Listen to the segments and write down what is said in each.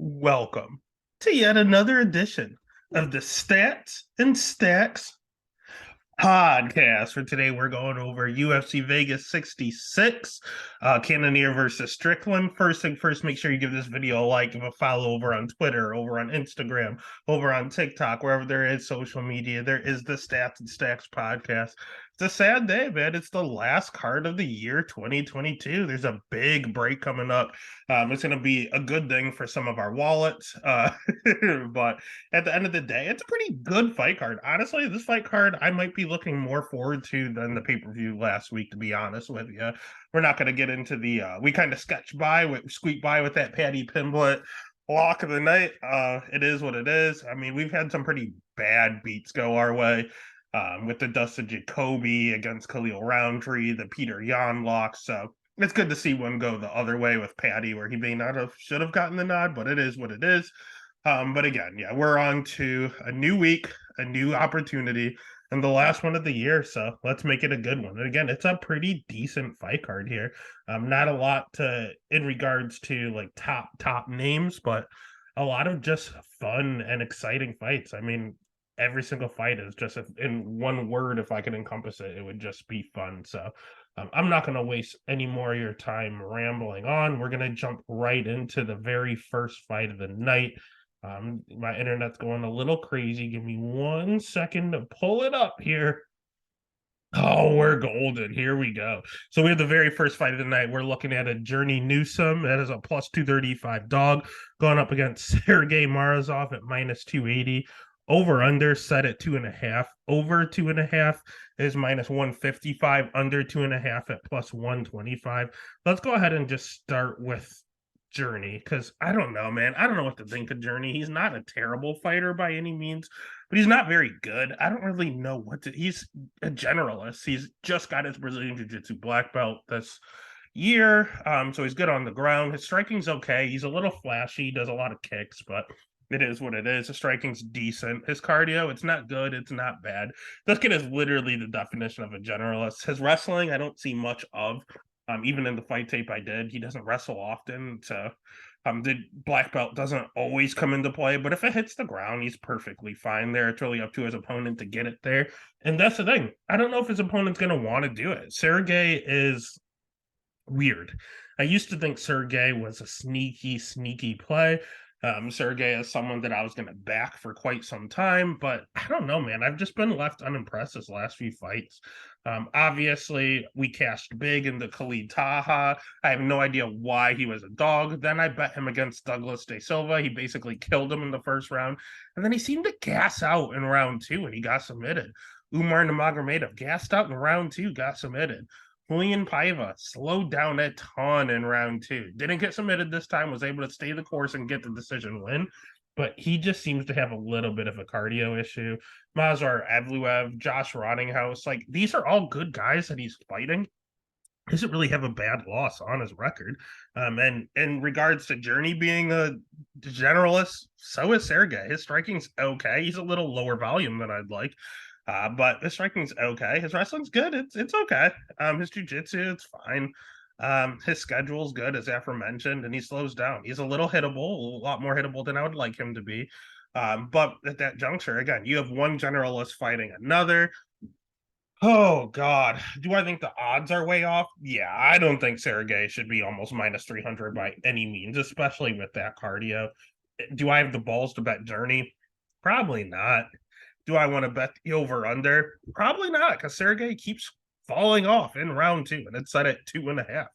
Welcome to yet another edition of the Stats and Stacks podcast. For today, we're going over UFC Vegas 66, Cannonier versus Strickland. First thing first, make sure you give this video a like, give a follow over on Twitter, over on Instagram, over on TikTok, wherever there is social media. There is the Stats and Stacks podcast. It's a sad day, man. It's the last card of the year 2022. There's a big break coming up. It's going to be a good thing for some of our wallets. But at the end of the day, it's a pretty good fight card. Honestly, this fight card I might be looking more forward to than the pay-per-view last week, to be honest with you. We're not going to get into the we kind of squeak by with that Paddy Pimblett lock of the night. It is what it is. I mean, we've had some pretty bad beats go our way. With the Dustin Jacoby against Khalil Roundtree, the Peter Yan lock. So it's good to see one go the other way with Paddy, where he may not have should have gotten the nod, but it is what it is. But again, yeah, we're on to a new week, a new opportunity, and the last one of the year. So let's make it a good one. And again, it's a pretty decent fight card here. Not a lot to in regards to like top names, but a lot of just fun and exciting fights. I mean, every single fight is just in one word. If I could encompass it, it would just be fun. So I'm not going to waste any more of your time rambling on. We're going to jump right into the very first fight of the night. My internet's going a little crazy. Give me 1 second to pull it up here. Oh, we're golden. Here we go. So we have the very first fight of the night. We're looking at a Journey Newsome. That is a plus 235 dog going up against Sergey Morozov at minus 280. Over under set at 2.5. Over 2.5 is minus 155. Under 2.5 at plus 125. Let's go ahead and just start with Journey, because I don't know, man. I don't know what to think of Journey. He's not a terrible fighter by any means, but he's not very good. I don't really know what to. He's a generalist. He's just got his Brazilian Jiu-Jitsu black belt this year, so he's good on the ground. His striking's okay. He's a little flashy, does a lot of kicks, but it is what it is. His striking's decent. His cardio, it's not good. It's not bad. This kid is literally the definition of a generalist. His wrestling, I don't see much of. Even in the fight tape I did, he doesn't wrestle often. So the black belt doesn't always come into play. But if it hits the ground, he's perfectly fine there. It's really up to his opponent to get it there. And that's the thing. I don't know if his opponent's going to want to do it. Sergey is weird. I used to think Sergey was a sneaky play. Sergey is someone that I was going to back for quite some time, but I don't know, man. I've just been left unimpressed this last few fights. Obviously, we cashed big into Khalid Taha. I have no idea why he was a dog. Then I bet him against Douglas De Silva. He basically killed him in the first round, and then he seemed to gas out in round 2, and he got submitted. Umar Nurmagomedov gassed out in round 2, got submitted. Julian Paiva slowed down a ton in round 2. Didn't get submitted this time, was able to stay the course and get the decision win. But he just seems to have a little bit of a cardio issue. Mazar Evluev, Josh Rottinghouse, like these are all good guys that he's fighting. He doesn't really have a bad loss on his record. And in regards to Journey being a generalist, so is Sergey. His striking's okay. He's a little lower volume than I'd like. But his striking's okay. His wrestling's good. It's okay. His jiu-jitsu, it's fine. His schedule's good, as aforementioned, and he slows down. He's a little hittable, a lot more hittable than I would like him to be. But at that juncture, again, you have one generalist fighting another. Oh God, do I think the odds are way off? Yeah, I don't think Sergey should be almost minus 300 by any means, especially with that cardio. Do I have the balls to bet Journey? Probably not. Do I want to bet the over under? Probably not, because Sergey keeps falling off in round 2, and it's set at 2.5.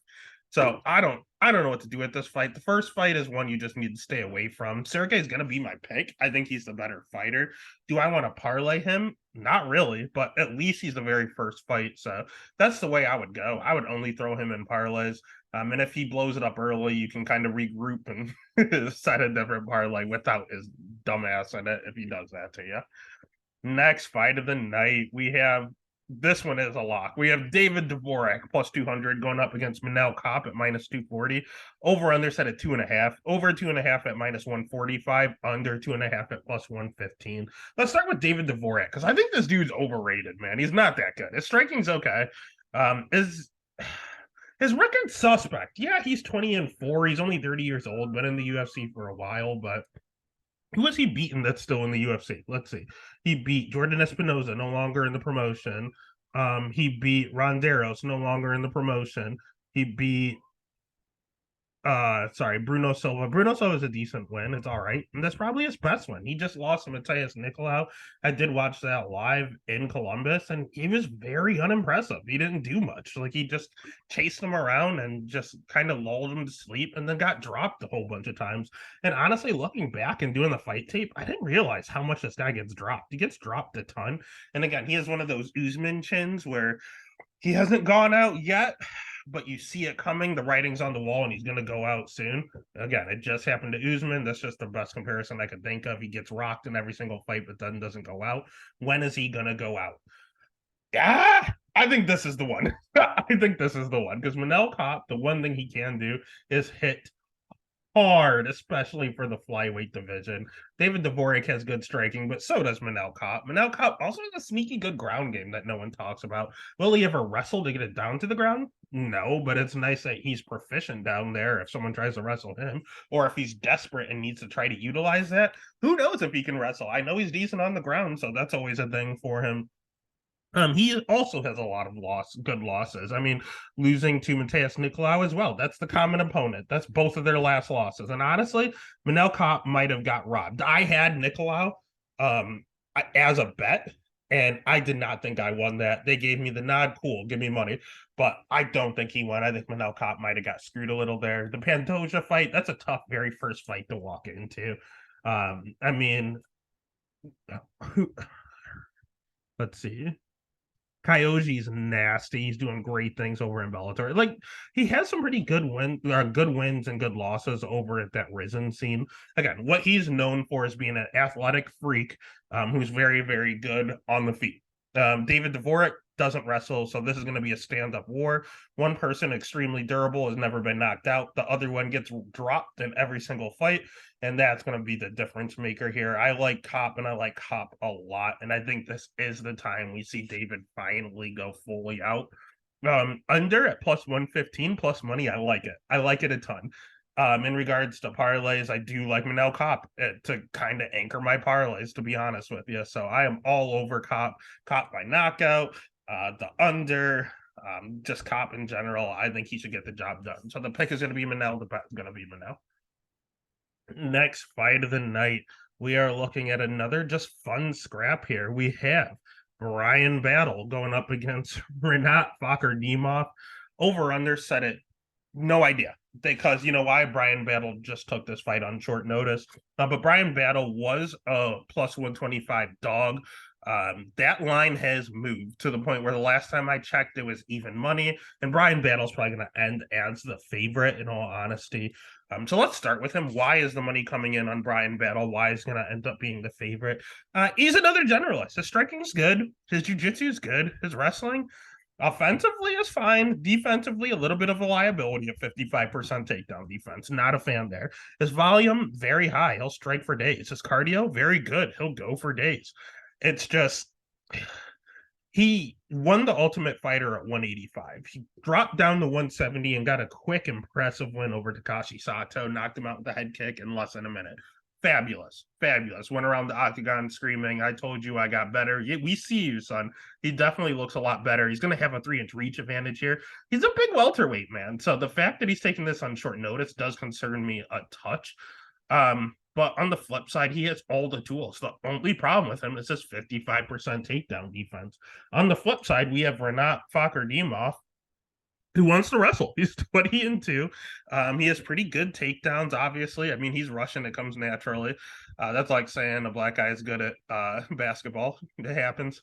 So I don't know what to do with this fight. The first fight is one you just need to stay away from. Sergey's gonna be my pick. I think he's the better fighter. Do I want to parlay him? Not really, but at least he's the very first fight. So that's the way I would go. I would only throw him in parlays. And if he blows it up early, you can kind of regroup and set a different parlay without his dumbass in it if he does that to you. Next fight of the night, we have this one is a lock. We have David Dvorak plus 200 going up against Manel Kopp at minus 240. Over under set at 2.5. Over 2.5 at minus 145. Under 2.5 at plus 115. Let's start with David Dvorak, because I think this dude's overrated, man. He's not that good. His striking's okay. His record's suspect. Yeah, he's 20-4. He's only 30 years old, been in the UFC for a while, but who has he beaten that's still in the UFC? Let's see. He beat Jordan Espinoza, no longer in the promotion. He beat Ronderos, no longer in the promotion. He beat Bruno Silva. Bruno Silva is a decent win. It's all right. And that's probably his best win. He just lost to Matheus Nicolau. I did watch that live in Columbus, and he was very unimpressive. He didn't do much. Like, he just chased him around and just kind of lulled him to sleep and then got dropped a whole bunch of times. And honestly, looking back and doing the fight tape, I didn't realize how much this guy gets dropped. He gets dropped a ton. And again, he has one of those Usman chins where he hasn't gone out yet, but you see it coming. The writing's on the wall, and he's going to go out soon. Again, it just happened to Usman. That's just the best comparison I could think of. He gets rocked in every single fight, but then doesn't go out. When is he going to go out? Yeah, I think this is the one. I think this is the one because Manel Kopp, the one thing he can do is hit hard, especially for the flyweight division. David Dvorak has good striking, but so does Manel Kopp. Manel Kopp also has a sneaky good ground game that no one talks about. Will he ever wrestle to get it down to the ground? No, but it's nice that he's proficient down there if someone tries to wrestle him, or if he's desperate and needs to try to utilize that. Who knows if he can wrestle? I know he's decent on the ground, so that's always a thing for him. He also has a lot of good losses. I mean, losing to Matheus Nicolau as well. That's the common opponent. That's both of their last losses. And honestly, Manel Kopp might have got robbed. I had Nicolau as a bet, and I did not think I won that. They gave me the nod. Cool, give me money. But I don't think he won. I think Manel Kopp might have got screwed a little there. The Pantoja fight, that's a tough, very first fight to walk into. I mean, let's see. Kyoji's nasty. He's doing great things over in Bellator. Like, he has some pretty good wins and good losses over at that Risen scene. Again, what he's known for is being an athletic freak who's very, very good on the feet. David Dvorak doesn't wrestle, so this is going to be a stand-up war. One person extremely durable has never been knocked out. The other one gets dropped in every single fight, and that's going to be the difference maker here. I like Kopp, and I like Kopp a lot, and I think this is the time we see David finally go fully out. Under at plus 115 plus money, I like it. I like it a ton. In regards to parlays, I do like Manel Kopp to kind of anchor my parlays, to be honest with you. So I am all over Kopp by knockout, the under, just Kopp in general. I think he should get the job done. So the pick is going to be Manel. The bet is going to be Manel. Next fight of the night, we are looking at another just fun scrap here. We have Brian Battle going up against Renat Fakardimov. Over under set it. No idea. Because you know why? Brian Battle just took this fight on short notice. But Brian Battle was a plus 125 dog. That line has moved to the point where the last time I checked, it was even money. And Brian Battle's probably going to end as the favorite, in all honesty. So let's start with him. Why is the money coming in on Brian Battle? Why is he going to end up being the favorite? He's another generalist. His striking is good. His jiu-jitsu is good. His wrestling, offensively is fine. Defensively, a little bit of a liability of 55% takedown defense. Not a fan there. His volume, very high. He'll strike for days. His cardio, very good. He'll go for days. It's just, he won the Ultimate Fighter at 185. He dropped down to 170 and got a quick, impressive win over Takashi Sato. Knocked him out with a head kick in less than a minute. Fabulous. Went around the octagon screaming, I told you I got better. We see you, son. He definitely looks a lot better. He's going to have a 3-inch reach advantage here. He's a big welterweight, man. So the fact that he's taking this on short notice does concern me a touch. But on the flip side, he has all the tools. The only problem with him is his 55% takedown defense. On the flip side, we have Renat Fakardimov, who wants to wrestle. He's 20-2. He has pretty good takedowns, obviously. I mean, he's Russian. It comes naturally. That's like saying a black guy is good at basketball. It happens.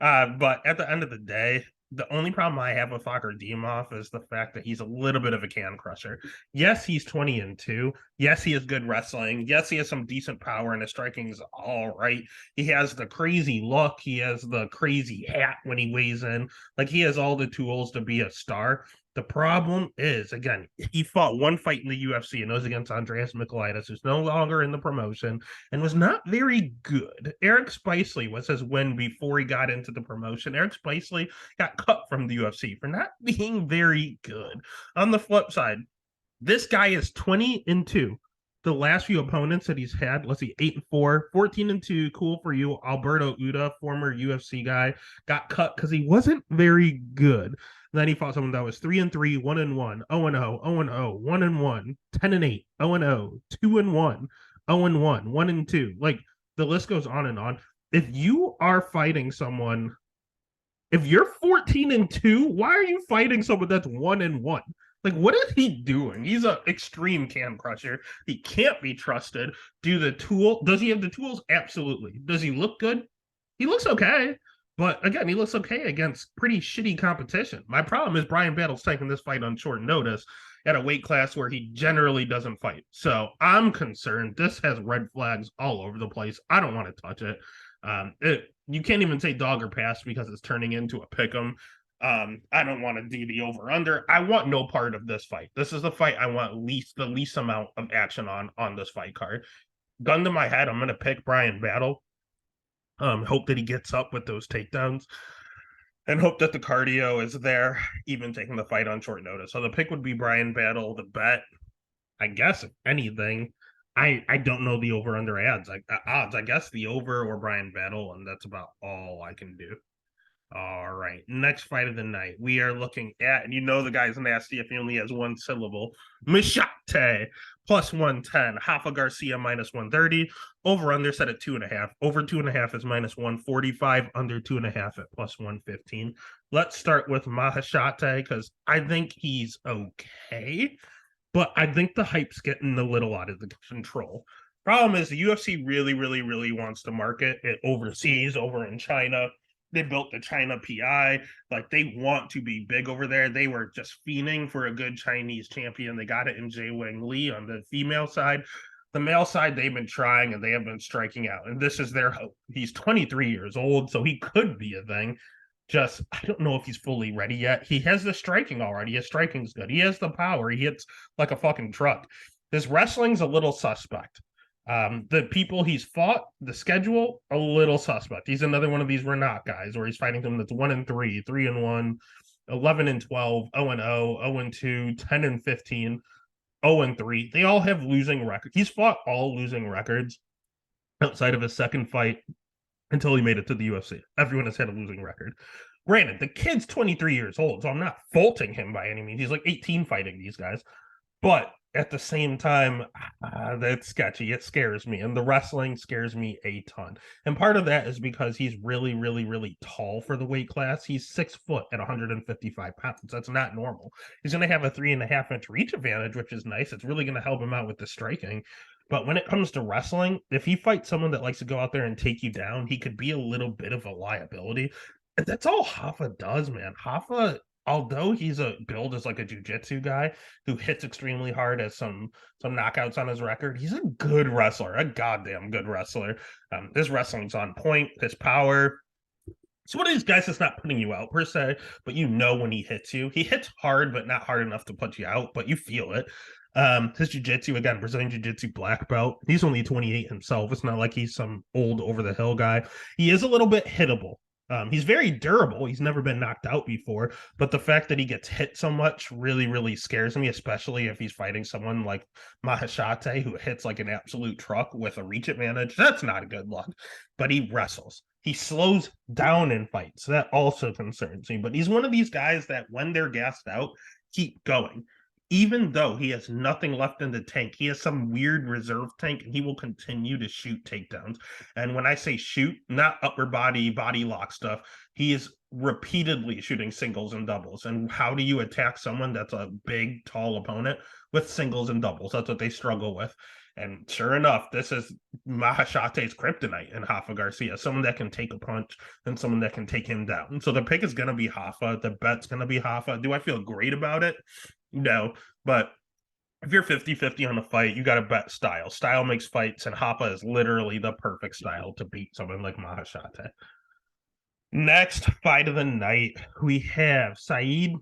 But at the end of the day, the only problem I have with Fakardimov is the fact that he's a little bit of a can crusher. Yes, he's 20-2. Yes, he has good wrestling. Yes, he has some decent power, and his striking is all right. He has the crazy look. He has the crazy hat when he weighs in. Like, he has all the tools to be a star. The problem is, again, he fought one fight in the UFC, and it was against Andreas Michailidis, who's no longer in the promotion and was not very good. Eric Spicely was his win before he got into the promotion. Eric Spicely got cut from the UFC for not being very good. On the flip side, this guy is 20-2. The last few opponents that he's had, let's see, 8-4, 14-2. Cool for you. Alberto Uda, former UFC guy, got cut because he wasn't very good. Then he fought someone that was 3-3, 1-1, 0-0, 0-0, 1-1, 10-8, 0-0, 2-1, 0-1, 1-2. Like the list goes on and on. If you are fighting someone, if you're 14-2, why are you fighting someone that's 1-1? Like, what is he doing? He's an extreme can crusher. He can't be trusted. Does he have the tools? Absolutely. Does he look good? He looks okay. But again, he looks okay against pretty shitty competition. My problem is Brian Battle's taking this fight on short notice at a weight class where he generally doesn't fight. So I'm concerned. This has red flags all over the place. I don't want to touch it. You can't even say dog or pass because it's turning into a pick'em. I don't want to do the over under. I want no part of this fight. This is the fight I want the least amount of action on this fight card. Gun to my head, I'm gonna pick Brian Battle. Hope that he gets up with those takedowns and hope that the cardio is there, even taking the fight on short notice. So the pick would be Brian Battle. The bet, I guess, if anything, I don't know the over under odds. I guess the over or Brian Battle, and that's about all I can do. All right. Next fight of the night. We are looking at, and you know the guy's nasty if he only has one syllable. Machate plus 110. Rafa Garcia minus 130. Over under set at 2.5. Over 2.5 is minus 145. Under 2.5 at plus 115. Let's start with Mahashate because I think he's okay, but I think the hype's getting a little out of the control. Problem is the UFC really, really, really wants to market it overseas, over in China. They built the China PI. Like, they want to be big over there. They were just fiending for a good Chinese champion. They got it in Jay Wang Lee on the female side. The male side, they've been trying and they have been striking out. And this is their hope. He's 23 years old, so he could be a thing. Just, I don't know if he's fully ready yet. He has the striking already. His striking's good. He has the power. He hits like a fucking truck. His wrestling's a little suspect. The people he's fought, the schedule, a little suspect. He's another one of these Renat guys where he's fighting them that's 1-3, 3-1, 11-12, 0-0, 0-2, 10-15, 0-3. They all have losing records. He's fought all losing records outside of his second fight until he made it to the UFC. Everyone has had a losing record. Granted, the kid's 23 years old, so I'm not faulting him by any means. He's like 18 fighting these guys. But at the same time, that's sketchy. It scares me. And the wrestling scares me a ton. And part of that is because he's really, really, really tall for the weight class. He's 6 foot at 155 pounds. That's not normal. He's going to have a 3.5-inch reach advantage, which is nice. It's really going to help him out with the striking. But when it comes to wrestling, if he fights someone that likes to go out there and take you down, he could be a little bit of a liability. And that's all Rafa does, man. Rafa, although he's a build as like a jiu-jitsu guy who hits extremely hard, has some knockouts on his record, he's a good wrestler, a goddamn good wrestler. His wrestling's on point, his power. It's one of these guys that's not putting you out per se, but you know when he hits you. He hits hard, but not hard enough to put you out, but you feel it. His jiu-jitsu, again, Brazilian jiu-jitsu black belt. He's only 28 himself. It's not like he's some old over-the-hill guy. He is a little bit hittable. He's very durable. He's never been knocked out before, but the fact that he gets hit so much really, really scares me, especially if he's fighting someone like Mahashate, who hits like an absolute truck with a reach advantage. That's not a good look, but he wrestles. He slows down in fights. That also concerns me, but he's one of these guys that when they're gassed out, keep going. Even though he has nothing left in the tank, he has some weird reserve tank, and he will continue to shoot takedowns. And when I say shoot, not upper body lock stuff, he is repeatedly shooting singles and doubles. And how do you attack someone that's a big, tall opponent? With singles and doubles. That's what they struggle with. And sure enough, this is Mahashate's kryptonite in Rafa Garcia, someone that can take a punch and someone that can take him down. So the pick is going to be Rafa. The bet's going to be Rafa. Do I feel great about it? No, but if you're 50-50 on a fight, you got to bet style. Style makes fights, and Rafa is literally the perfect style to beat someone like Mahashate. Next fight of the night, we have Saeed.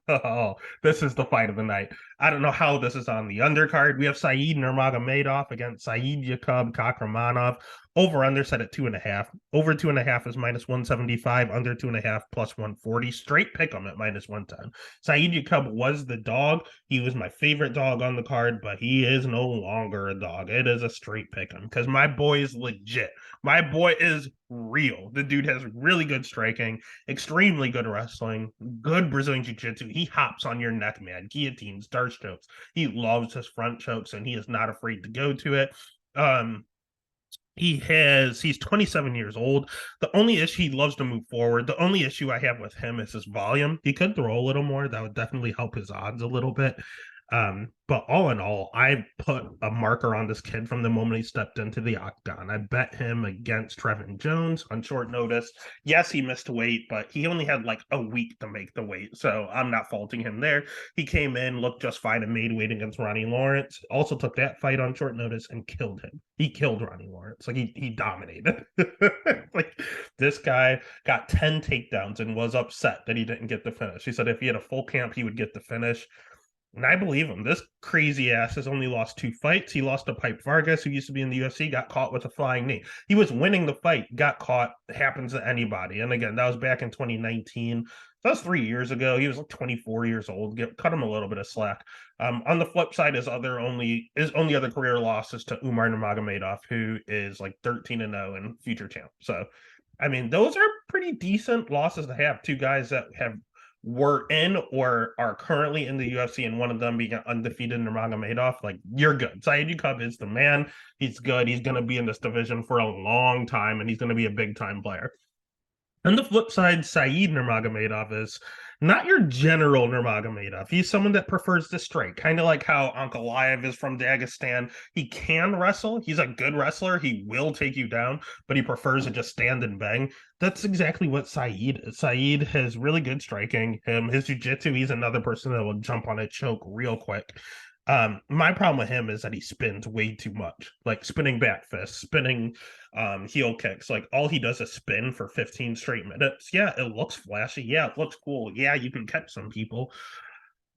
Oh, this is the fight of the night. I don't know how this is on the undercard. We have Saeed Nurmagomedov against Saeed Yakub Kakramanov. Over under set at 2.5. Over 2.5 is -175. Under 2.5 plus 140. Straight pick 'em at -110. Saeed Yakub was the dog. He was my favorite dog on the card, but he is no longer a dog. It is a straight pick 'em because my boy is legit. My boy is real. The dude has really good striking, extremely good wrestling, good Brazilian Jiu-Jitsu. He hops on your neck, man. Guillotines, darce chokes. He loves his front chokes, and he is not afraid to go to it. Um, he's 27 years old. The only issue, he loves to move forward. The only issue I have with him is his volume. He could throw a little more. That would definitely help his odds a little bit. But all in all, I put a marker on this kid from the moment he stepped into the octagon. I bet him against Trevin Jones on short notice. Yes, he missed weight, but he only had like a week to make the weight, so I'm not faulting him there. He came in, looked just fine, and made weight against Ronnie Lawrence. Also took that fight on short notice and killed him. He killed Ronnie Lawrence. Like he dominated. Like this guy got 10 takedowns and was upset that he didn't get the finish. He said if he had a full camp, he would get the finish. And I believe him. This crazy ass has only lost 2 fights. He lost to Pipe Vargas, who used to be in the UFC, got caught with a flying knee. He was winning the fight, got caught. Happens to anybody. And again, that was back in 2019. That was 3 years ago. He was like 24 years old. Cut him a little bit of slack. On the flip side, his only other career loss is to Umar Nurmagomedov, who is like 13-0 and future champ. So, I mean, those are pretty decent losses to have. Two guys that have were in or are currently in the UFC, and one of them being an undefeated Nurmagomedov, like you're good. Saeed Yakub is the man. He's good. He's going to be in this division for a long time, and he's going to be a big time player. On the flip side, Saeed Nurmagomedov is not your general Nurmagomedov. He's someone that prefers to strike, kind of like how Ankalaev is from Dagestan. He can wrestle. He's a good wrestler. He will take you down, but he prefers to just stand and bang. That's exactly what Saeed is. Saeed has really good striking. His jiu-jitsu, he's another person that will jump on a choke real quick. My problem with him is that he spins way too much, like spinning back fists, spinning heel kicks. Like all he does is spin for 15 straight minutes. Yeah, it looks flashy. Yeah, it looks cool. Yeah, you can catch some people.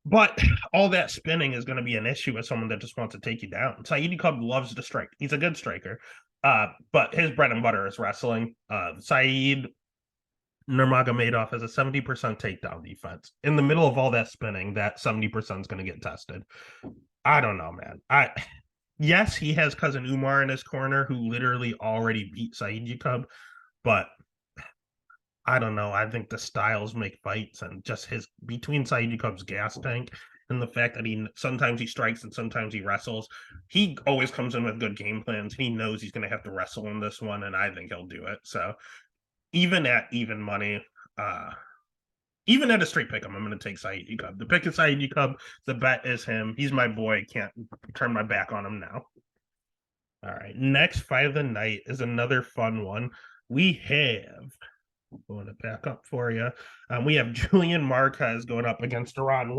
But all that spinning is going to be an issue with someone that just wants to take you down. Saeed Cub loves to strike. He's a good striker. But his bread and butter is wrestling. Saeed Nurmagomedov has a 70% takedown defense. In the middle of all that spinning, that 70% is going to get tested. I don't know, man. Yes, he has cousin Umar in his corner who literally already beat Saeed Yakub, but I don't know. I think the styles make fights, and just his between Saeed Yakub's gas tank and the fact that he sometimes he strikes and sometimes he wrestles, he always comes in with good game plans. He knows he's going to have to wrestle in this one, and I think he'll do it. So even at even money, even at a straight pick, I'm going to take Saeed Yakub. The pick is Saeed Yakub. The bet is him. He's my boy. Can't turn my back on him now. All right. Next fight of the night is another fun one. We have, going to back up for you. We have Julian Marquez going up against Iran.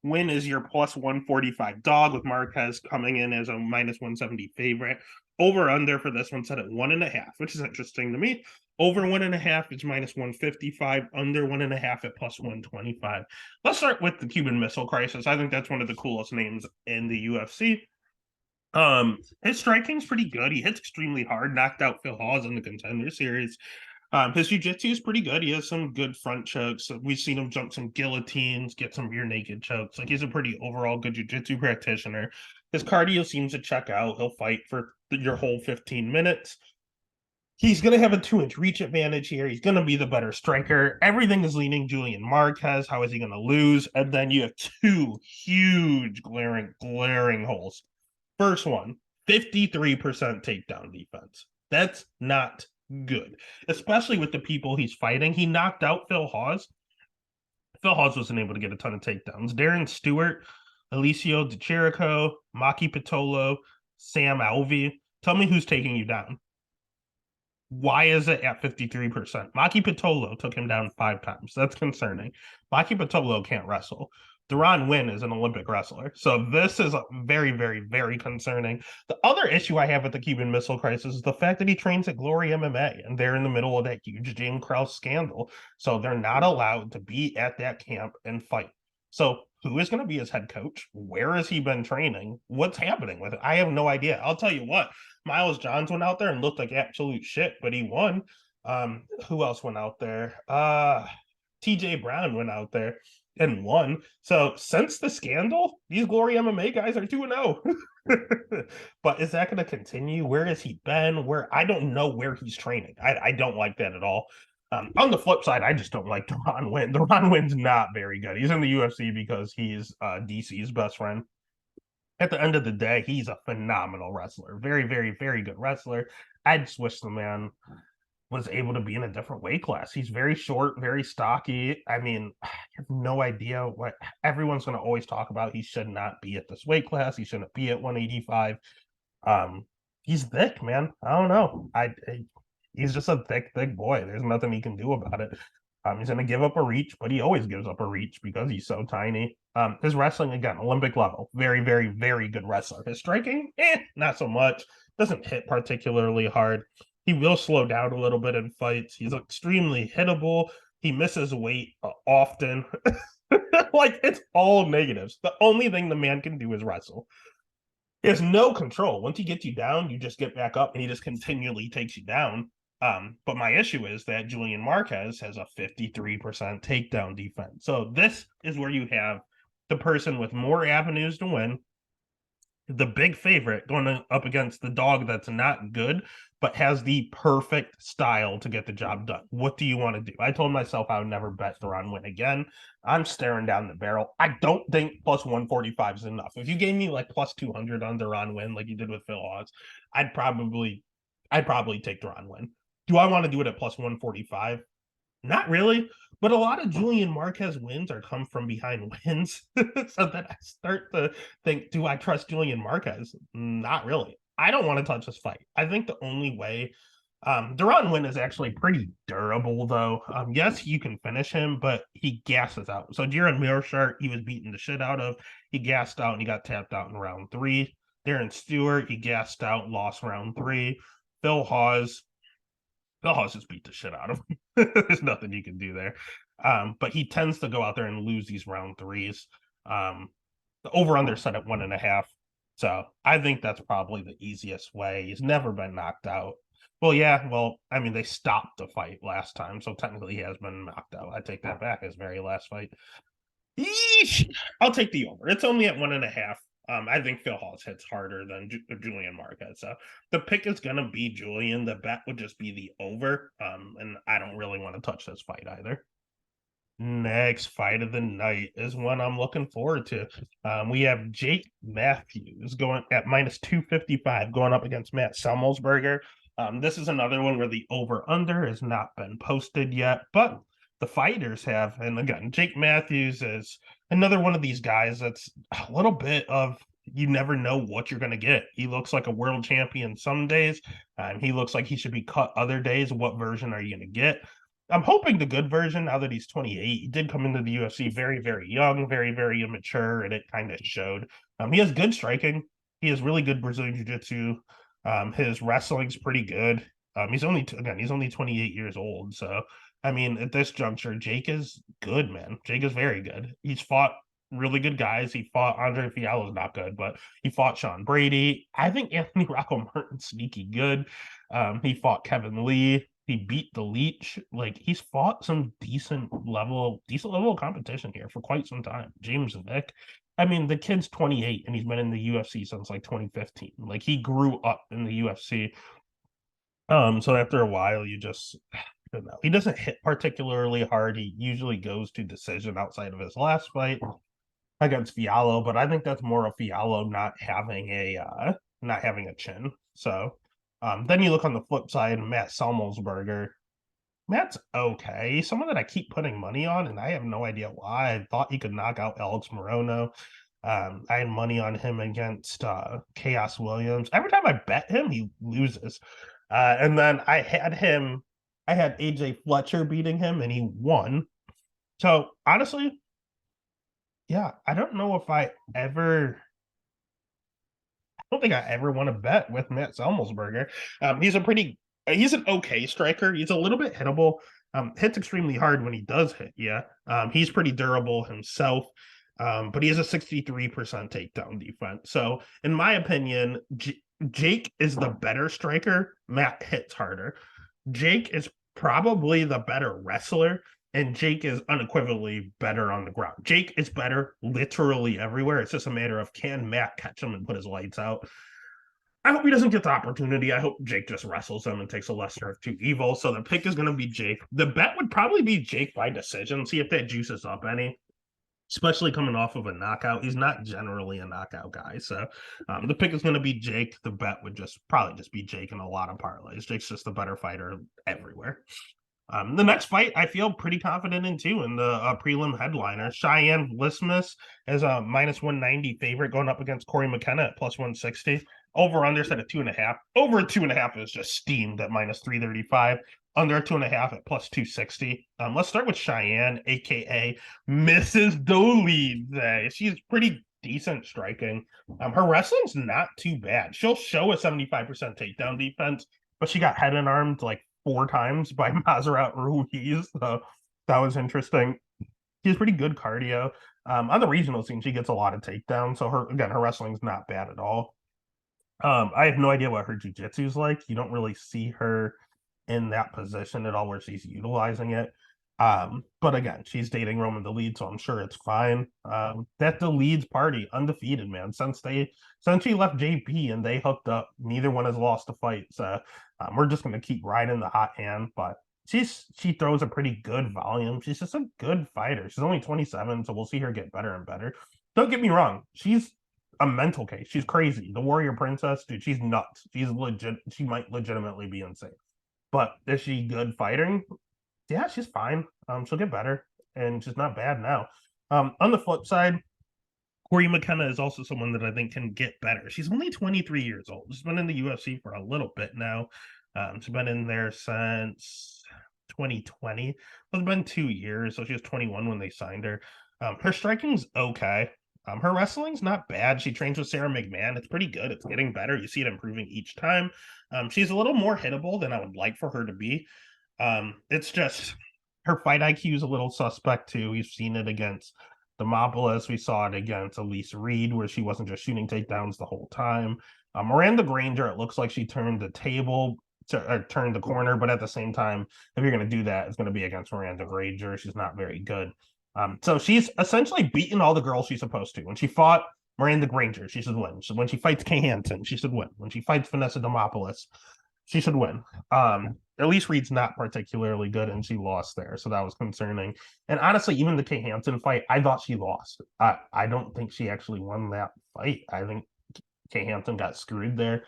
Win is your plus 145 dog, with Marquez coming in as a -170 favorite. Over under for this one set at 1.5, which is interesting to me. Over 1.5 is -155. Under 1.5 at plus 125. Let's start with the Cuban Missile Crisis. I think that's one of the coolest names in the UFC. His striking's pretty good. He hits extremely hard. Knocked out Phil Hawes in the Contender Series. His jiu-jitsu is pretty good. He has some good front chokes. We've seen him jump some guillotines, get some rear naked chokes. Like he's a pretty overall good jiu-jitsu practitioner. His cardio seems to check out. He'll fight for your whole 15 minutes. He's going to have a 2-inch reach advantage here. He's going to be the better striker. Everything is leaning Julian Marquez. How is he going to lose? And then you have two huge glaring holes. First one, 53% takedown defense. That's not good, especially with the people he's fighting. He knocked out Phil Hawes. Phil Hawes wasn't able to get a ton of takedowns. Darren Stewart, Alicio Di Chirico, Maki Pitolo, Sam Alvey. Tell me who's taking you down. Why is it at 53%? Maki Pitolo took him down 5 times. That's concerning. Maki Pitolo can't wrestle. Deron Wynn is an Olympic wrestler. So this is very, very, very concerning. The other issue I have with the Cuban Missile Crisis is the fact that he trains at Glory MMA, and they're in the middle of that huge James Krause scandal. So they're not allowed to be at that camp and fight. So who is going to be his head coach? Where has he been training? What's happening with it? I have no idea. I'll tell you what, Miles Johns went out there and looked like absolute shit, but he won. Who else went out there? TJ Brown went out there and won. So since the scandal, these Glory MMA guys are 2-0. But is that going to continue? Where has he been? Where I don't know where he's training. I don't like that at all. On the flip side, I just don't like Deron Wynn. Deron Wynn's not very good. He's in the UFC because he's DC's best friend. At the end of the day, he's a phenomenal wrestler. Very, very, very good wrestler. I just wish the man was able to be in a different weight class. He's very short, very stocky. I mean, I have no idea what everyone's going to always talk about. He should not be at this weight class. He shouldn't be at 185. He's thick, man. I don't know. He's just a thick, thick boy. There's nothing he can do about it. He's going to give up a reach, but he always gives up a reach because he's so tiny. His wrestling, again, Olympic level. Very, very, very good wrestler. His striking, not so much. Doesn't hit particularly hard. He will slow down a little bit in fights. He's extremely hittable. He misses weight often. Like, it's all negatives. The only thing the man can do is wrestle. He has no control. Once he gets you down, you just get back up and he just continually takes you down. But my issue is that Julian Marquez has a 53% takedown defense. So this is where you have the person with more avenues to win, the big favorite going up against the dog that's not good, but has the perfect style to get the job done. What do you want to do? I told myself I would never bet Deron Wynn again. I'm staring down the barrel. I don't think plus 145 is enough. If you gave me like plus 200 on Deron Wynn, like you did with Phil Hawes, I'd probably take Deron Wynn. Do I want to do it at plus 145? Not really, but a lot of Julian Marquez wins are come from behind wins. So then I start to think, do I trust Julian Marquez? Not really. I don't want to touch this fight. I think the only way Deron Wynn is actually pretty durable, though. Yes, you can finish him, but he gasses out. So Jaron Mearshart, he was beating the shit out of. He gassed out and he got tapped out in round 3. Darren Stewart, he gassed out, lost round 3. Phil Hawes just beat the shit out of him. There's nothing you can do there. But he tends to go out there and lose these round 3s. The over-under set at 1.5. So I think that's probably the easiest way. He's never been knocked out. Well, yeah, I mean, they stopped the fight last time, so technically he has been knocked out. I take that back, his very last fight. Yeesh! I'll take the over. It's only at 1.5. I think Phil Hawes hits harder than Julian Marquez. So the pick is going to be Julian. The bet would just be the over. And I don't really want to touch this fight either. Next fight of the night is one I'm looking forward to. We have Jake Matthews going at minus 255 going up against Matt Semmelsberger. This is another one where the over-under has not been posted yet, but the fighters have. And again, Jake Matthews is another one of these guys that's a little bit of you never know what you're going to get. He looks like a world champion some days, and he looks like he should be cut other days. What version are you going to get? I'm hoping the good version now that he's 28. He did come into the UFC very, very young, very, very immature, and it kind of showed. He has good striking. He has really good Brazilian Jiu-Jitsu. His wrestling's pretty good. He's only 28 years old. So, I mean, at this juncture, Jake is good, man. Jake is very good. He's fought really good guys. He fought Andre Fiallo's not good, but he fought Sean Brady. I think Anthony Rocco Martin's sneaky good. He fought Kevin Lee. He beat the Leech. Like, he's fought some decent level of competition here for quite some time. James Vick. I mean, the kid's 28 and he's been in the UFC since like 2015. Like, he grew up in the UFC. So after a while, you just I don't know. He doesn't hit particularly hard. He usually goes to decision outside of his last fight against Fiallo, but I think that's more of Fiallo not having a chin. So then you look on the flip side, Matt Semmelsberger. Matt's okay. He's someone that I keep putting money on, and I have no idea why. I thought he could knock out Alex Morono. I had money on him against Chaos Williams. Every time I bet him, he loses. And then I had AJ Fletcher beating him, and he won. So honestly, Yeah, I don't know if I don't think I ever want to bet with Matt Selmelsberger. He's an okay striker. He's a little bit hittable. Hits extremely hard when he does hit. Yeah. He's pretty durable himself. But he has a 63% takedown defense. So, in my opinion, Jake is the better striker. Matt hits harder. Jake is probably the better wrestler, and Jake is unequivocally better on the ground. Jake is better literally everywhere. It's just a matter of can Matt catch him and put his lights out. I hope he doesn't get the opportunity. I hope Jake just wrestles him and takes a lesser of two evils. So the pick is going to be Jake. The bet would probably be Jake by decision. See if that juices up any, especially coming off of a knockout. He's not generally a knockout guy. So the pick is going to be Jake. The bet would just probably just be Jake in a lot of parlays. Jake's just a better fighter everywhere. The next fight, I feel pretty confident in too. In the prelim headliner, Cheyenne Vlismas is a minus 190 favorite going up against Corey McKenna at plus 160. Over under set at 2.5. Over 2.5 is just steamed at minus 335. Under 2.5 at plus 260. Let's start with Cheyenne, aka Mrs. Dolidze. She's pretty decent striking. Her wrestling's not too bad. She'll show a 75% takedown defense, but she got head and armed like 4 times by Mazerat Ruiz. So that was interesting. She has pretty good cardio. On the regional scene, she gets a lot of takedowns. So her wrestling's not bad at all. I have no idea what her jujitsu is like. You don't really see her in that position at all where she's utilizing it. But again, she's dating Roman Dolidze, so I'm sure it's fine. That Dolidze party, undefeated, man. Since she left JP and they hooked up, neither one has lost a fight. So we're just gonna keep riding the hot hand. But she throws a pretty good volume. She's just a good fighter. She's only 27, so we'll see her get better and better. Don't get me wrong, she's a mental case. She's crazy. The warrior princess, dude, she's nuts. She's legit. She might legitimately be insane. But is she good fighting? Yeah, she's fine. She'll get better, and she's not bad now. On the flip side, Corey McKenna is also someone that I think can get better. She's only 23 years old. She's been in the UFC for a little bit now. She's been in there since 2020. It's been 2 years, so she was 21 when they signed her. Her striking's okay. Her wrestling's not bad. She trains with Sarah McMahon. It's pretty good. It's getting better. You see it improving each time. She's a little more hittable than I would like for her to be. It's just her fight IQ is a little suspect too. We've seen it against Demopolis. We saw it against Elise Reed, where she wasn't just shooting takedowns the whole time. Miranda Granger, it looks like she turned the table turned the corner, but at the same time, if you're going to do that, it's going to be against Miranda Granger. She's not very good. So she's essentially beaten all the girls she's supposed to. When she fought Miranda Granger, she should win. So when she fights Kay Hansen, she should win. When she fights Vanessa Demopoulos, she should win. Elise Reed's not particularly good, and she lost there, so that was concerning. And honestly, even the Kay Hansen fight, I thought she lost. I don't think she actually won that fight. I think Kay Hansen got screwed there.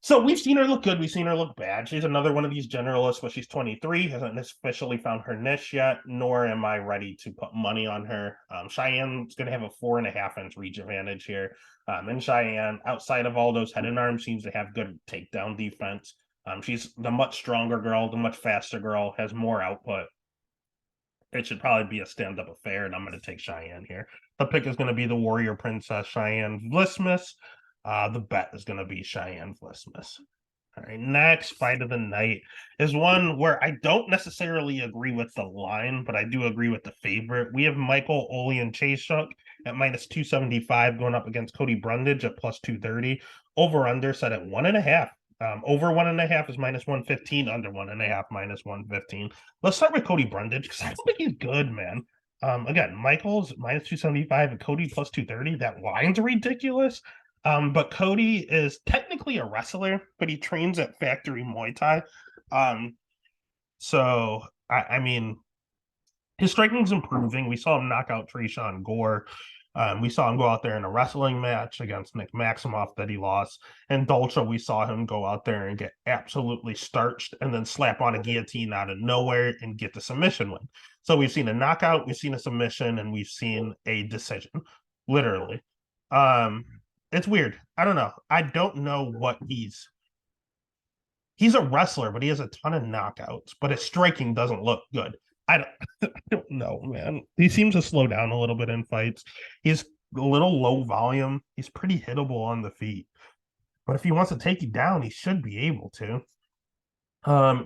So we've seen her look good. We've seen her look bad. She's another one of these generalists, but she's 23, hasn't officially found her niche yet, nor am I ready to put money on her. Cheyenne's going to have a 4.5-inch reach advantage here. And Cheyenne, outside of all those head and arms, seems to have good takedown defense. She's the much stronger girl, the much faster girl, has more output. It should probably be a stand-up affair, and I'm going to take Cheyenne here. The pick is going to be the Warrior Princess Cheyenne Vlismas. The bet is going to be Cheyenne Vlismas. All right, next fight of the night is one where I don't necessarily agree with the line, but I do agree with the favorite. We have Michael Olean-Chayshuk at minus 275 going up against Cody Brundage at plus 230. Over under set at 1.5. Over 1.5 is minus 115. Under 1.5 minus 115. Let's start with Cody Brundage because I think he's good, man. Again, Michael's minus 275 and Cody plus 230. That line's ridiculous. But Cody is technically a wrestler, but he trains at Factory Muay Thai. So I mean, his striking's improving. We saw him knock out Tresean Gore. We saw him go out there in a wrestling match against Nick Maximoff that he lost. And Dolce, we saw him go out there and get absolutely starched and then slap on a guillotine out of nowhere and get the submission win. So we've seen a knockout, we've seen a submission, and we've seen a decision, literally. It's weird. I don't know. I don't know what he's a wrestler, but he has a ton of knockouts, but his striking doesn't look good. I don't, I don't know, man. He seems to slow down a little bit in fights. He's a little low volume. He's pretty hittable on the feet. But if he wants to take you down, he should be able to.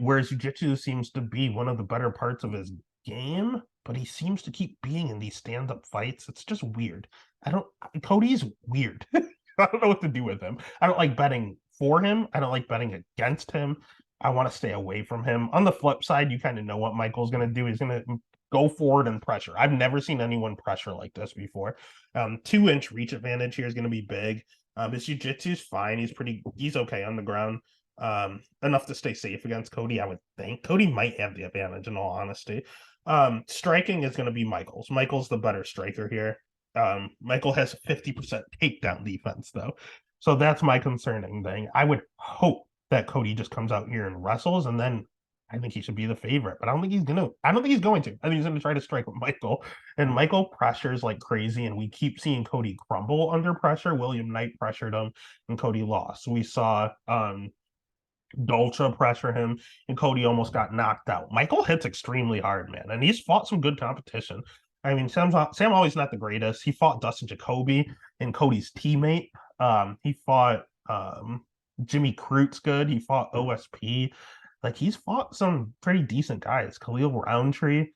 Whereas jiu-jitsu seems to be one of the better parts of his game, but he seems to keep being in these stand-up fights. It's just weird. I don't Cody's weird. I don't know what to do with him. I don't like betting for him. I don't like betting against him. I want to stay away from him. On the flip side, you kind of know what Michael's going to do. He's going to go forward and pressure. I've never seen anyone pressure like this before. 2-inch reach advantage here is going to be big. His jiu-jitsu is fine. He's okay on the ground. Enough to stay safe against Cody, I would think. Cody might have the advantage in all honesty. Striking is going to be Michael's. Michael's the better striker here. Michael has 50% takedown defense though. So that's my concerning thing. I would hope that Cody just comes out here and wrestles, and then I think he should be the favorite. But I don't think he's going to. I think he's going to try to strike with Michael. And Michael pressures like crazy, and we keep seeing Cody crumble under pressure. William Knight pressured him, and Cody lost. We saw Dolce pressure him, and Cody almost got knocked out. Michael hits extremely hard, man, and he's fought some good competition. I mean, Sam always not the greatest. He fought Dustin Jacoby and Cody's teammate. He fought Jimmy Crutes good. He fought OSP. Like, he's fought some pretty decent guys. Khalil Roundtree.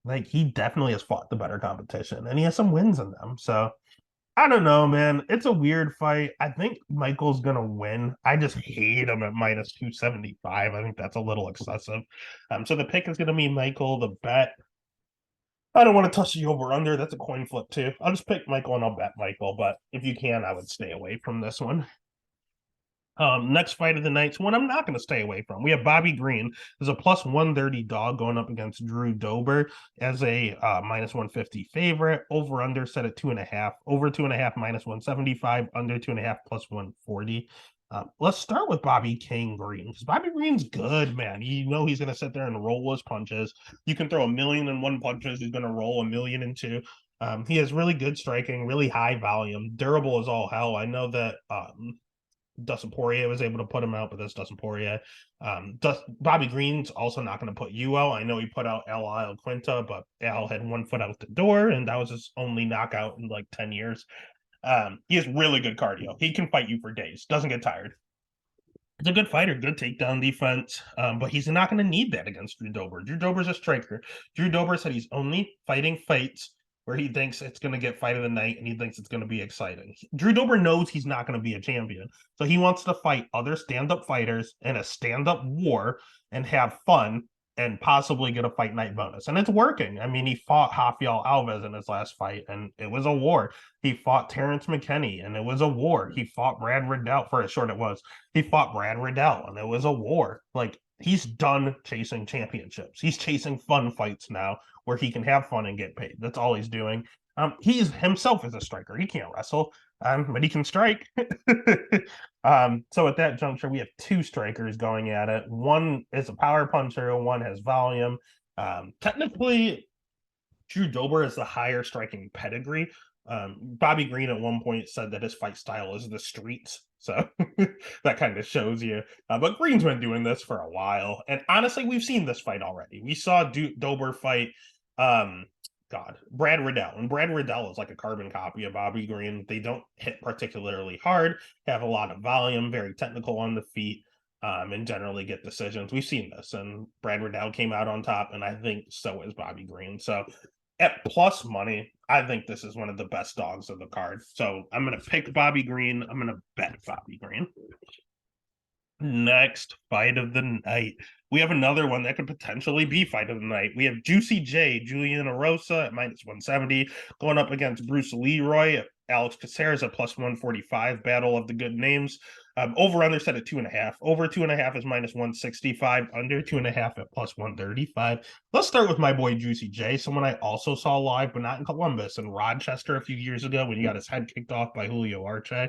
Like, he definitely has fought the better competition, and he has some wins in them. So I don't know, man. It's a weird fight. I think Michael's gonna win. I just hate him at minus 275. I think that's a little excessive. So the pick is gonna be Michael. The bet, I don't want to touch the over under. That's a coin flip too. I'll just pick Michael and I'll bet Michael. But if you can, I would stay away from this one. Next fight of the night's one I'm not going to stay away from. We have Bobby Green as a plus 130 dog going up against Drew Dober as a minus 150 favorite. Over under set at 2.5. Over 2.5 minus 175. Under 2.5 plus 140. Let's start with Bobby King Green because Bobby Green's good, man. You know he's going to sit there and roll his punches. You can throw 1,000,001 punches. He's going to roll 1,000,002. He has really good striking, really high volume, durable as all hell. I know that Dustin Poirier was able to put him out, but that's Dustin Poirier. Bobby Green's also not going to put you out. I know he put out Al Quinta, but Al had one foot out the door, and that was his only knockout in like 10 years. He has really good cardio. He can fight you for days. Doesn't get tired. He's a good fighter, good takedown defense, but he's not going to need that against Drew Dober. Drew Dober's a striker. Drew Dober said he's only fighting fights where he thinks it's going to get fight of the night and he thinks it's going to be exciting. Drew Dober knows he's not going to be a champion. So he wants to fight other stand-up fighters in a stand-up war and have fun and possibly get a fight night bonus. And it's working. I mean, he fought Rafael Alves in his last fight, and it was a war. He fought Terrence McKinney, and it was a war. He fought Brad Riddell, for as short it was. He fought Brad Riddell, and it was a war. Like, he's done chasing championships. He's chasing fun fights now where he can have fun and get paid. That's all he's doing. He's himself is a striker. He can't wrestle, but he can strike. So at that juncture, we have two strikers going at it. One is a power puncher, and one has volume. Technically, Drew Dober is the higher striking pedigree. Bobby Green at one point said that his fight style is the streets. So that kind of shows you. But Green's been doing this for a while. And honestly, we've seen this fight already. We saw Dober fight Brad Riddell. And Brad Riddell is like a carbon copy of Bobby Green. They don't hit particularly hard, have a lot of volume, very technical on the feet, and generally get decisions. We've seen this, and Brad Riddell came out on top, and I think so is Bobby Green. So at plus money, I think this is one of the best dogs of the card. So I'm going to pick Bobby Green. I'm going to bet Bobby Green. Next fight of the night. We have another one that could potentially be fight of the night. We have Juicy J, Julian Erosa at minus 170, going up against Bruce Leroy. Alex Caceres at plus 145. Battle of the good names. Over under set at 2.5. Over 2.5 is minus 165. Under 2.5 at plus 135. Let's start with my boy Juicy J, someone I also saw live, but not in Columbus, in Rochester a few years ago when he got his head kicked off by Julio Arce.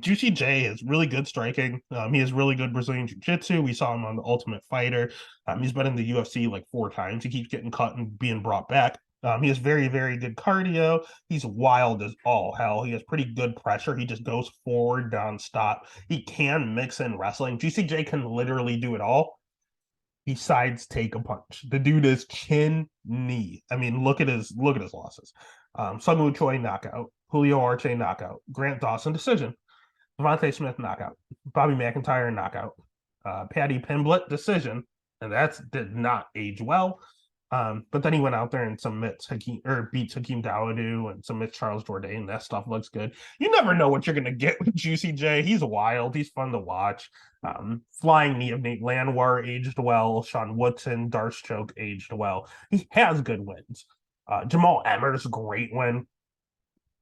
Juicy J is really good striking. He has really good Brazilian Jiu-Jitsu. We saw him on The Ultimate Fighter. He's been in the UFC like 4 times. He keeps getting cut and being brought back. He has very, very good cardio. He's wild as all hell. He has pretty good pressure. He just goes forward nonstop. He can mix in wrestling. Juicy J can literally do it all. besides take a punch. The dude is chin knee. I mean, look at his losses. Sung Woo Choi knockout, Julio Arce knockout, Grant Dawson decision, Devontae Smith knockout, Bobby McIntyre knockout, Patty Pimblett decision, and that did not age well. But then he went out there and beats Hakeem Dawodu and submits Charles Jourdain. That stuff looks good. You never know what you're gonna get with Juicy J. He's wild. He's fun to watch. Flying knee of Nate Landwehr aged well. Sean Woodson, Darce Choke aged well. He has good wins. Jamal Emmers, great win.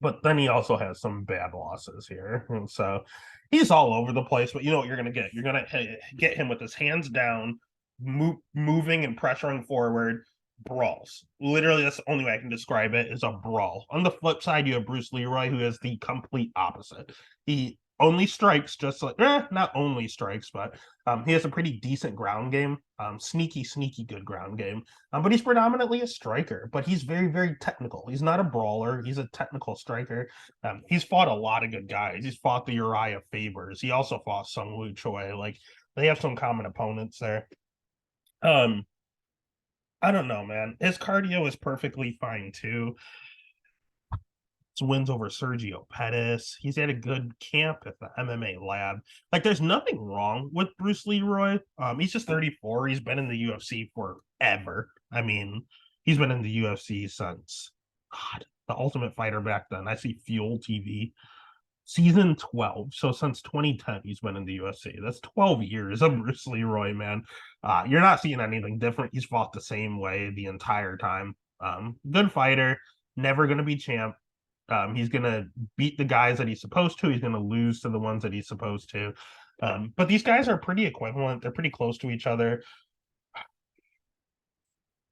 But then he also has some bad losses here. And so he's all over the place. But you know what you're going to get? You're going to get him with his hands down, moving and pressuring forward, brawls. Literally, that's the only way I can describe it, is a brawl. On the flip side, you have Bruce Leroy, who is the complete opposite. He only strikes, just like, not only strikes, but he has a pretty decent ground game, sneaky good ground game. But he's predominantly a striker, but he's very, very technical. He's not a brawler. He's a technical striker. He's fought a lot of good guys. He's fought the Uriah Favors. He also fought Sung Woo Choi. Like, they have some common opponents there. I don't know, man. His cardio is perfectly fine too. Wins over Sergio Pettis. He's had a good camp at the MMA lab. Like, there's nothing wrong with Bruce Leroy. He's just 34. He's been in the UFC forever. I mean, he's been in the UFC since the Ultimate Fighter back then. I see Fuel TV. Season 12. So since 2010, he's been in the UFC. That's 12 years of Bruce Leroy, man. You're not seeing anything different. He's fought the same way the entire time. Good fighter, never going to be champ. He's going to beat the guys that he's supposed to. He's going to lose to the ones that he's supposed to. But these guys are pretty equivalent. They're pretty close to each other.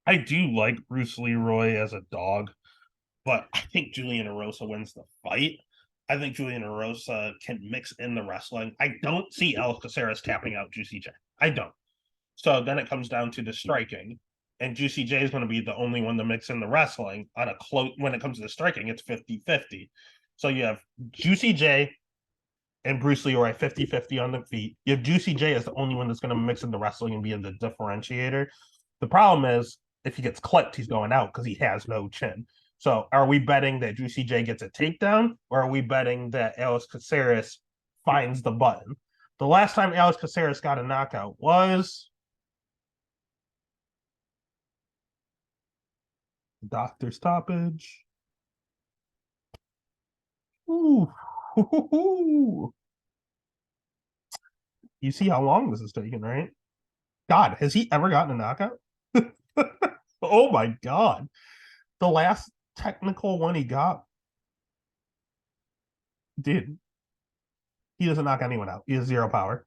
I do like Bruce Leroy as a dog, but I think Julian Erosa wins the fight. I think Julian Erosa can mix in the wrestling. I don't see Alex Caceres tapping out Juicy J. I don't. So then it comes down to the striking. And Juicy J is going to be the only one to mix in the wrestling on a close. When it comes to the striking, it's 50-50. So you have Juicy J and Bruce Leroy 50-50 on the feet. You have Juicy J as the only one that's going to mix in the wrestling and be in the differentiator. The problem is, if he gets clipped, he's going out because he has no chin. So are we betting that Juicy J gets a takedown, or are we betting that Alex Caceres finds the button? The last time Alex Caceres got a knockout was doctor stoppage. Ooh. You see how long this is taking, right? God, has he ever gotten a knockout? Oh my God. The last technical one he got, dude, he doesn't knock anyone out. He has zero power.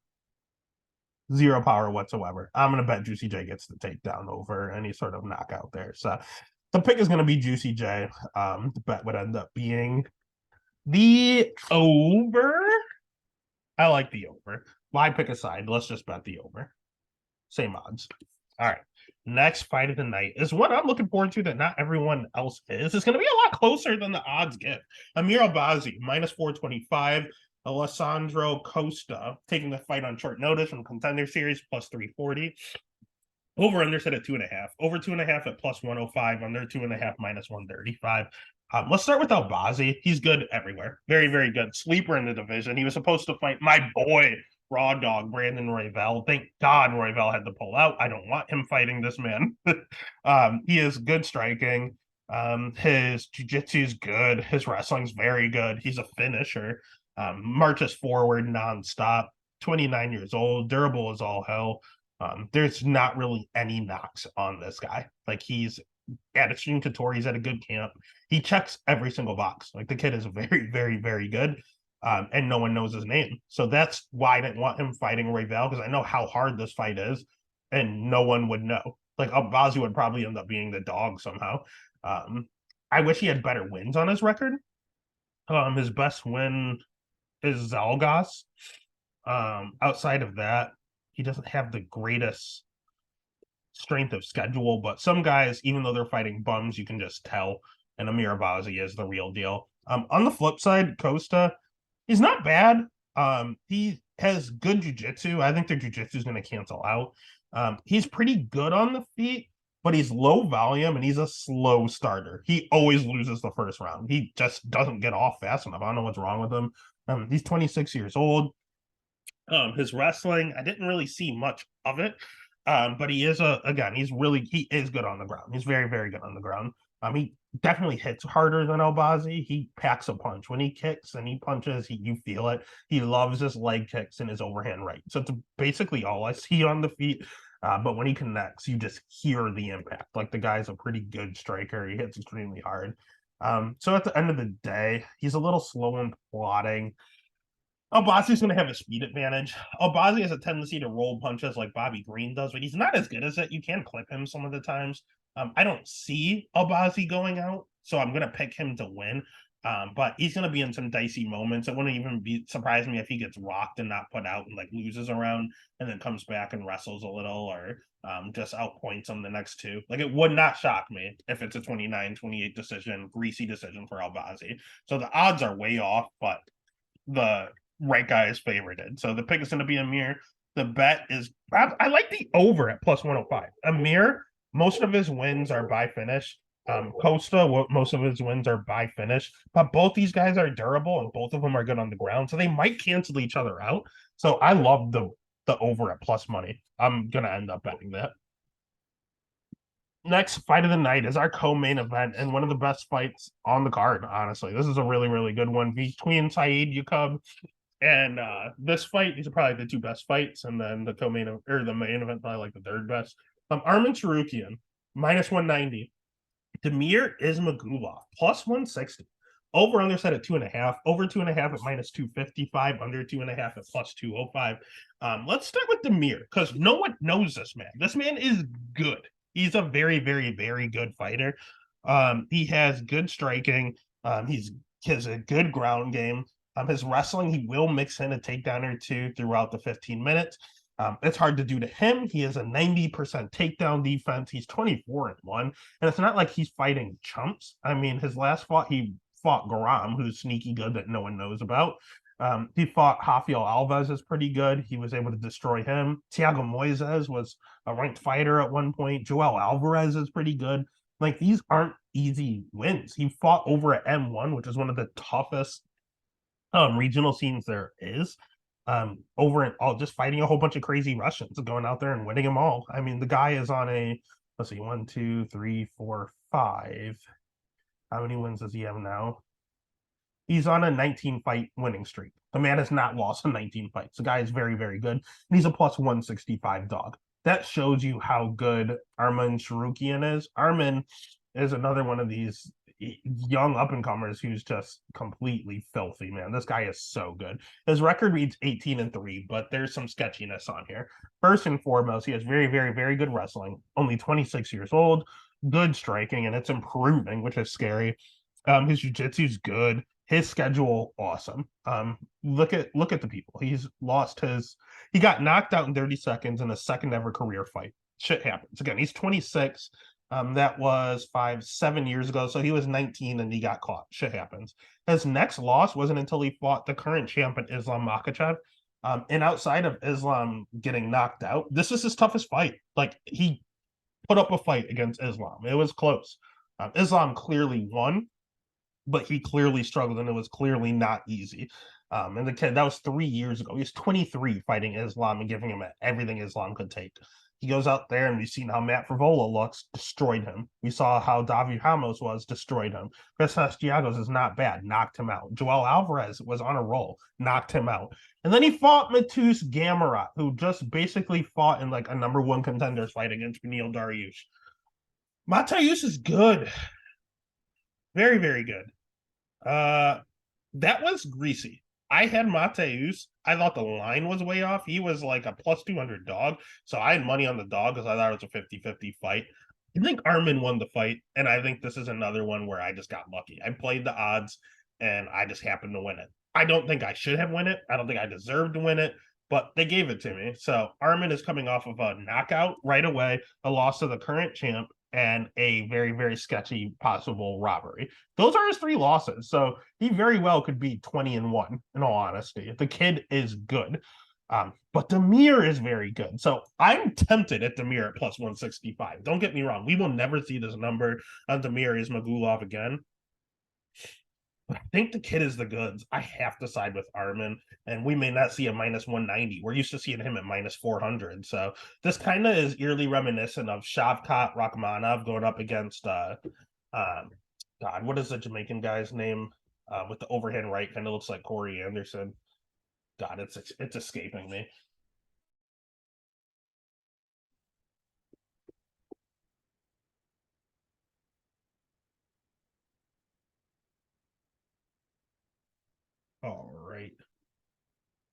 Zero power whatsoever. I'm going to bet Juicy J gets the takedown over any sort of knockout there. So the pick is going to be Juicy J. The bet would end up being the over. I like the over. Why pick a side? Let's just bet the over. Same odds. All right. Next fight of the night is one I'm looking forward to that not everyone else is. It's going to be a lot closer than the odds give. Amir Albazi, minus 425. Alessandro Costa taking the fight on short notice from Contender Series, plus 340. Over under set at 2.5. Over 2.5 at plus 105. Under 2.5 minus 135. Let's start with Albazi. He's good everywhere. Very, very good. Sleeper in the division. He was supposed to fight my boy, Raw Dog, Brandon Royval. Thank God Royval had to pull out. I don't want him fighting this man. He is good striking. His jiu-jitsu is good. His wrestling's very good. He's a finisher. Marches forward nonstop. 29 years old. Durable as all hell. There's not really any knocks on this guy. Like, he's at Extreme Couture. He's at a good camp. He checks every single box. Like, the kid is very, very, very good. And no one knows his name. So that's why I didn't want him fighting Royval, because I know how hard this fight is, and no one would know. Like, Albazi would probably end up being the dog somehow. I wish he had better wins on his record. His best win is Zalgas. Outside of that, he doesn't have the greatest strength of schedule, but some guys, even though they're fighting bums, you can just tell. And Amir Albazi is the real deal. On the flip side, Costa, he's not bad. He has good jiu-jitsu. I think their jiu-jitsu is going to cancel out. He's pretty good on the feet, but he's low volume and he's a slow starter. He always loses the first round. He just doesn't get off fast enough. I don't know what's wrong with him. He's 26 years old. His wrestling, I didn't really see much of it. But he is he is good on the ground. He's very, very good on the ground. He definitely hits harder than Albazi. He packs a punch. When he kicks and he punches, you feel it. He loves his leg kicks and his overhand right. So it's basically all I see on the feet. But when he connects, you just hear the impact. Like the guy's a pretty good striker. He hits extremely hard. So at the end of the day, he's a little slow and plodding. Albazi's going to have a speed advantage. Albazi has a tendency to roll punches like Bobby Green does, but he's not as good as it. You can clip him some of the times. I don't see Albazi going out, so I'm going to pick him to win. But he's going to be in some dicey moments. It wouldn't even surprise me if he gets rocked and not put out and like loses a round and then comes back and wrestles a little or just outpoints him the next two. Like it would not shock me if it's a 29-28 decision, greasy decision for Albazi. So the odds are way off, but the right guy is favorited. So the pick is going to be Amir. The bet is I like the over at plus 105. Amir, most of his wins are by finish. Costa, most of his wins are by finish, but both these guys are durable and both of them are good on the ground, so they might cancel each other out. So I love the over at plus money. I'm gonna end up betting that. Next fight of the night is our co-main event and one of the best fights on the card. Honestly, this is a really, really good one between Saeed Yukub and this fight. These are probably the two best fights, and then the co-main or the main event probably like the third best. Arman Tsarukyan minus 190. Demir Ismagulov plus 160. Over under set at 2.5. Over 2.5 at minus 255. Under 2.5 at plus 205. Let's start with Demir because no one knows this man. This man is good. He's a very, very, very good fighter. He has good striking. He has a good ground game. His wrestling, he will mix in a takedown or two throughout the 15 minutes. It's hard to do to him. He has a 90% takedown defense. He's 24-1. And it's not like he's fighting chumps. I mean, his last fight, he fought Garam, who's sneaky good that no one knows about. He fought Rafael Alves is pretty good. He was able to destroy him. Thiago Moises was a ranked fighter at one point. Joel Alvarez is pretty good. Like, these aren't easy wins. He fought over at M1, which is one of the toughest regional scenes there is. Over and all, just fighting a whole bunch of crazy Russians, going out there and winning them all. I mean, the guy is on a, let's see, 1, 2, 3, 4, 5. How many wins does he have now? He's on a 19 fight winning streak. The man has not lost in 19 fights. The guy is very, very good. And he's a plus 165 dog. That shows you how good Arman Tsarukyan is. Arman is another one of these young up-and-comers who's just completely filthy, man. This guy is so good. His record reads 18-3, but there's some sketchiness on here. First and foremost, he has very, very, very good wrestling. Only 26 years old. Good striking, and it's improving, which is scary. His jiu-jitsu's good. His schedule, awesome. Look at the people. He got knocked out in 30 seconds in a second ever career fight. Shit happens. Again, he's 26. That was 7 years ago. So he was 19 and he got caught. Shit happens. His next loss wasn't until he fought the current champion, Islam Makhachev. And outside of Islam getting knocked out, this is his toughest fight. Like, he put up a fight against Islam. It was close. Islam clearly won, but he clearly struggled and it was clearly not easy. And the kid, that was 3 years ago. He was 23 fighting Islam and giving him everything Islam could take. He goes out there and we've seen how Matt Frivola looks, destroyed him. We saw how Davi Ramos was, destroyed him. Chris Hastiagos is not bad, knocked him out. Joel Alvarez was on a roll, knocked him out. And then he fought Matus Gamrot, who just basically fought in like a number one contenders fight against Beneil Dariush. Mateusz is good. Very, very good. That was greasy. I had Mateusz. I thought the line was way off. He was like a plus 200 dog. So I had money on the dog because I thought it was a 50-50 fight. I think Arman won the fight. And I think this is another one where I just got lucky. I played the odds and I just happened to win it. I don't think I should have won it. I don't think I deserved to win it, but they gave it to me. So Arman is coming off of a knockout right away, a loss to the current champ, and a very, very sketchy possible robbery. Those are his 3 losses. So he very well could be 20-1, in all honesty. The kid is good. But Demir is very good. So I'm tempted at Demir at plus 165. Don't get me wrong. We will never see this number on Demir Ismagulov again. But I think the kid is the goods. I have to side with Armin, and we may not see a minus 190. We're used to seeing him at minus 400. So this kind of is eerily reminiscent of Shavkat Rachmanov going up against, God, what is the Jamaican guy's name with the overhand right? Kind of looks like Corey Anderson. God, it's escaping me. All right.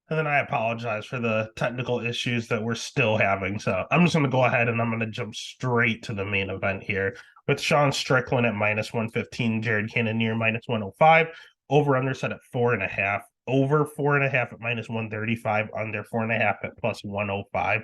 And then I apologize for the technical issues that we're still having. So I'm just going to go ahead and I'm going to jump straight to the main event here with Sean Strickland at minus 115, Jared Cannonier minus 105, over under set at 4.5, over 4.5 at minus 135, under 4.5 at plus 105.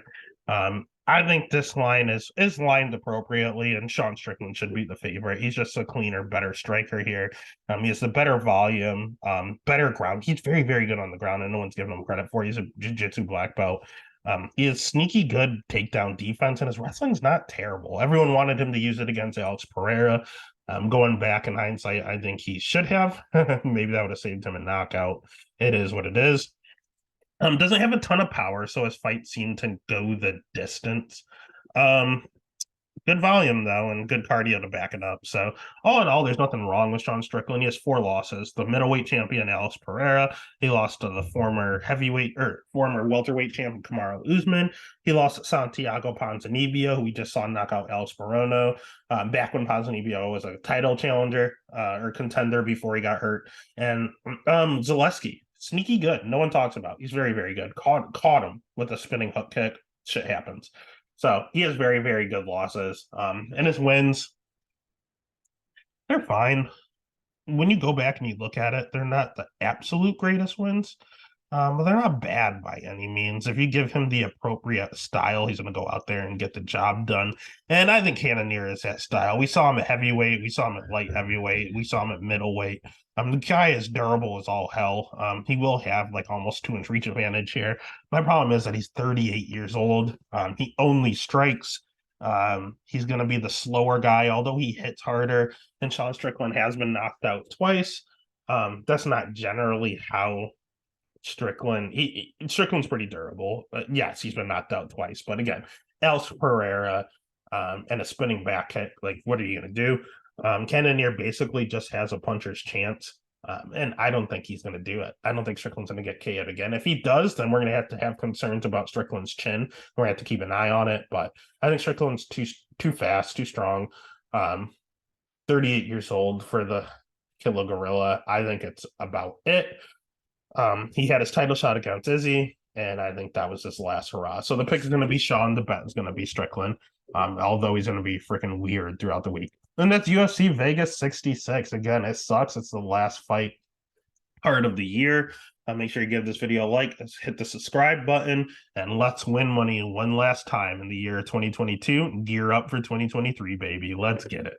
I think this line is lined appropriately, and Sean Strickland should be the favorite. He's just a cleaner, better striker here. He has the better volume, better ground. He's very, very good on the ground, and no one's giving him credit for. He's a jiu-jitsu black belt. He has sneaky good takedown defense, and his wrestling's not terrible. Everyone wanted him to use it against Alex Pereira. Going back in hindsight, I think he should have. Maybe that would have saved him a knockout. It is what it is. Doesn't have a ton of power, so his fights seem to go the distance. Good volume though, and good cardio to back it up. So all in all, there's nothing wrong with Sean Strickland. He has 4 losses. The middleweight champion Alex Pereira. He lost to the former welterweight champion Kamaru Usman. He lost to Santiago Ponzinibbio, who we just saw knock out Alex Morono. Back when Ponzinibbio was a title challenger or contender before he got hurt. And Zaleski, sneaky good. No one talks about. He's very, very good. Caught him with a spinning hook kick. Shit happens. So he has very, very good losses. And his wins, they're fine. When you go back and you look at it, they're not the absolute greatest wins. But they're not bad by any means. If you give him the appropriate style, he's going to go out there and get the job done. And I think Cannonier is that style. We saw him at heavyweight. We saw him at light heavyweight. We saw him at middleweight. The guy is durable as all hell. He will have like almost 2-inch reach advantage here. My problem is that he's 38 years old. He only strikes. He's going to be the slower guy, although he hits harder. And Sean Strickland has been knocked out twice. That's not generally how Strickland's pretty durable. But yes, he's been knocked out twice. But again, Alex Pereira and a spinning back kick, like what are you going to do? Cannonier basically just has a puncher's chance. And I don't think he's going to do it. I don't think Strickland's going to get KO'd again. If he does, then we're going to have concerns about Strickland's chin. We're going to have to keep an eye on it. But I think Strickland's too fast, too strong. 38 years old for the Killer Gorilla. I think it's about it. He had his title shot against Izzy, and I think that was his last hurrah. So the pick is going to be Sean. The bet is going to be Strickland, although he's going to be freaking weird throughout the week. And that's UFC Vegas 66. Again, it sucks. It's the last fight part of the year. Make sure you give this video a like, hit the subscribe button, and let's win money one last time in the year 2022. Gear up for 2023, baby. Let's get it.